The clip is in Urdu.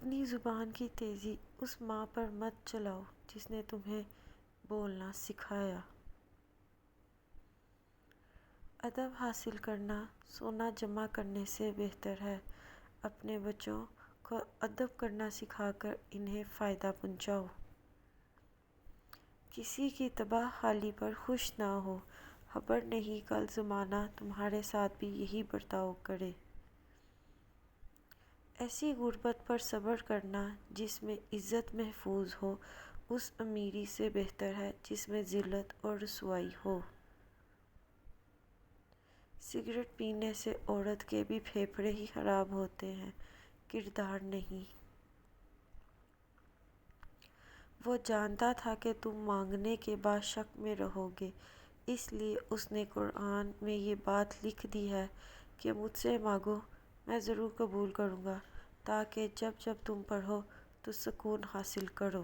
اپنی زبان کی تیزی اس ماں پر مت چلاؤ جس نے تمہیں بولنا سکھایا۔ ادب حاصل کرنا سونا جمع کرنے سے بہتر ہے۔ اپنے بچوں کو ادب کرنا سکھا کر انہیں فائدہ پہنچاؤ۔ کسی کی تباہ حالی پر خوش نہ ہو، خبر نہیں کل زمانہ تمہارے ساتھ بھی یہی برتاؤ کرے۔ ایسی غربت پر صبر کرنا جس میں عزت محفوظ ہو اس امیری سے بہتر ہے جس میں ذلت اور رسوائی ہو۔ سگریٹ پینے سے عورت کے بھی پھیپھڑے ہی خراب ہوتے ہیں، کردار نہیں۔ وہ جانتا تھا کہ تم مانگنے کے بعد شک میں رہو گے، اس لیے اس نے قرآن میں یہ بات لکھ دی ہے کہ مجھ سے مانگو میں ضرور قبول کروں گا، تاکہ جب جب تم پڑھو تو سکون حاصل کرو۔